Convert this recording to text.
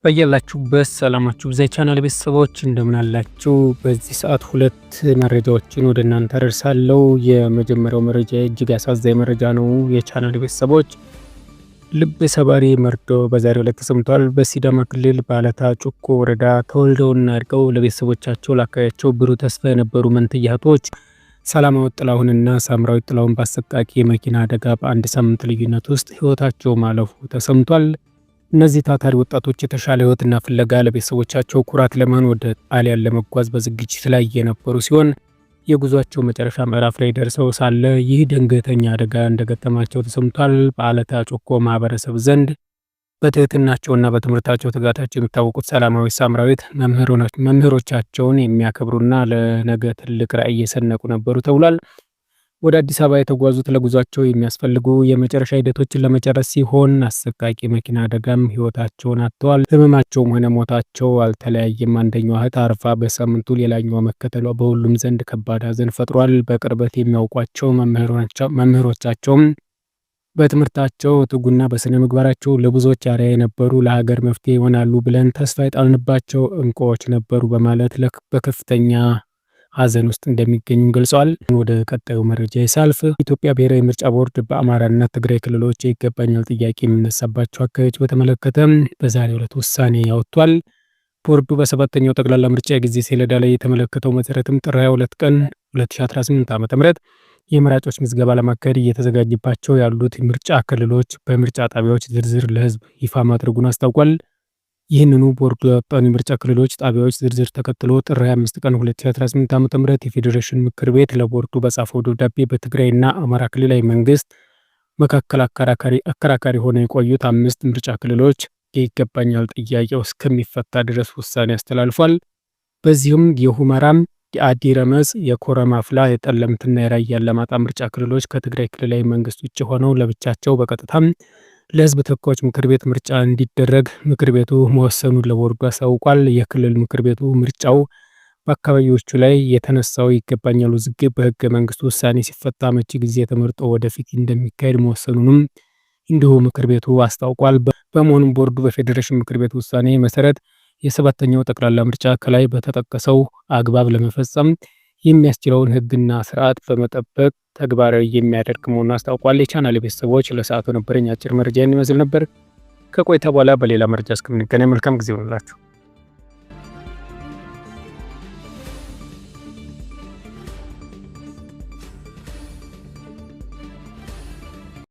በያላችሁበት ሰላማችሁ ብዛ ቻናል ቤተሰቦች እንደምን አላችሁ? በዚህ ሰዓት ሁለት መረጃዎችን ወደ እናንተ አደርሳለሁ። የመጀመሪያው መረጃ እጅግ ያሳዛኝ መረጃ ነው። የቻናል ቤተሰቦች ልብ ሰባሪ መርዶ በዛሬው ዕለት ተሰምቷል። በሲዳማ ክልል በአለታ ጩኮ ወረዳ ተወልደውና አድገው ለቤተሰቦቻቸው ለአካባቢያቸው ብሩህ ተስፋ የነበሩ መንትያ እህቶች ሰላማዊት ጥላሁንና ሳምራዊት ጥላሁን በአሰቃቂ የመኪና አደጋ በአንድ ሳምንት ልዩነት ውስጥ ህይወታቸው ማለፉ ተሰምቷል። እነዚህ ታታሪ ወጣቶች የተሻለ ህይወትና ፍለጋ ለቤተሰቦቻቸው ኩራት ለመሆን ወደ ጣሊያን ለመጓዝ በዝግጅት ላይ የነበሩ ሲሆን የጉዟቸው መጨረሻ ምዕራፍ ላይ ደርሰው ሳለ ይህ ድንገተኛ አደጋ እንደገጠማቸው ተሰምቷል። በአለታ ጮኮ ማህበረሰብ ዘንድ በትህትናቸውና በትምህርታቸው ትጋታቸው የሚታወቁት ሰላማዊት ሳምራዊት መምህሮቻቸውን የሚያከብሩና ለነገ ትልቅ ራዕይ የሰነቁ ነበሩ ተብሏል። ወደ አዲስ አበባ የተጓዙት ለጉዟቸው የሚያስፈልጉ የመጨረሻ ሂደቶችን ለመጨረስ ሲሆን አሰቃቂ መኪና አደጋም ህይወታቸውን አጥተዋል። ህመማቸውም ሆነ ሞታቸው አልተለያየም። አንደኛዋ እህት አርፋ በሳምንቱ ሌላኛዋ መከተሏ በሁሉም ዘንድ ከባድ ሐዘን ፈጥሯል። በቅርበት የሚያውቋቸው መምህሮቻቸውም በትምህርታቸው ትጉና በስነ ምግባራቸው ለብዙዎች አርአያ የነበሩ ለሀገር መፍትሄ ይሆናሉ ብለን ተስፋ የጣልንባቸው እንቁዎች ነበሩ በማለት በከፍተኛ ሐዘን ውስጥ እንደሚገኙ ገልጸዋል። ወደ ቀጣዩ መረጃ ይሳልፍ። ኢትዮጵያ ብሔራዊ ምርጫ ቦርድ በአማራና ትግራይ ክልሎች ይገባኛል ጥያቄ የሚነሳባቸው አካባቢዎች በተመለከተ በዛሬው ዕለት ውሳኔ ያወጥቷል። ቦርዱ በሰባተኛው ጠቅላላ ምርጫ የጊዜ ሰሌዳ ላይ የተመለከተው መሰረትም ጥር 22 ቀን 2018 ዓ.ም የመራጮች ምዝገባ ለማካሄድ እየተዘጋጀባቸው ያሉት ምርጫ ክልሎች በምርጫ ጣቢያዎች ዝርዝር ለህዝብ ይፋ ማድረጉን አስታውቋል። ይህንኑ ቦርዱ ያወጣውን የምርጫ ክልሎች ጣቢያዎች ዝርዝር ተከትሎ ጥር 25 ቀን 2018 ዓ.ም የፌዴሬሽን ምክር ቤት ለቦርዱ በጻፈው ደብዳቤ በትግራይና አማራ ክልላዊ መንግስት መካከል አከራካሪ ሆነው የቆዩት 5 ምርጫ ክልሎች የይገባኛል ጥያቄው እስከሚፈታ ድረስ ውሳኔ አስተላልፏል። በዚህም የሁመራም፣ የአዲ ረመጽ፣ የኮረም አፍላ፣ የጠለምትና የራያ አላማጣ ምርጫ ክልሎች ከትግራይ ክልላዊ መንግስት ውጭ ሆነው ለብቻቸው በቀጥታም ለህዝብ ተወካዮች ምክር ቤት ምርጫ እንዲደረግ ምክር ቤቱ መወሰኑን ለቦርዱ አሳውቋል። የክልል ምክር ቤቱ ምርጫው በአካባቢዎቹ ላይ የተነሳው ይገባኛል ውዝግብ በህገ መንግስቱ ውሳኔ ሲፈታ መቼ ጊዜ ተመርጦ ወደፊት እንደሚካሄድ መወሰኑንም እንዲሁ ምክር ቤቱ አስታውቋል። በመሆኑም ቦርዱ በፌዴሬሽን ምክር ቤት ውሳኔ መሰረት የሰባተኛው ጠቅላላ ምርጫ ከላይ በተጠቀሰው አግባብ ለመፈጸም የሚያስችለውን ህግና ስርዓት በመጠበቅ ተግባራዊ የሚያደርግ መሆኑን አስታውቋል። የቻናል ቤተሰቦች ለሰዓቱ ነበረኝ አጭር መረጃ ይመስል ነበር። ከቆይታ በኋላ በሌላ መረጃ እስከምንገናኝ መልካም ጊዜ ይሁንላችሁ።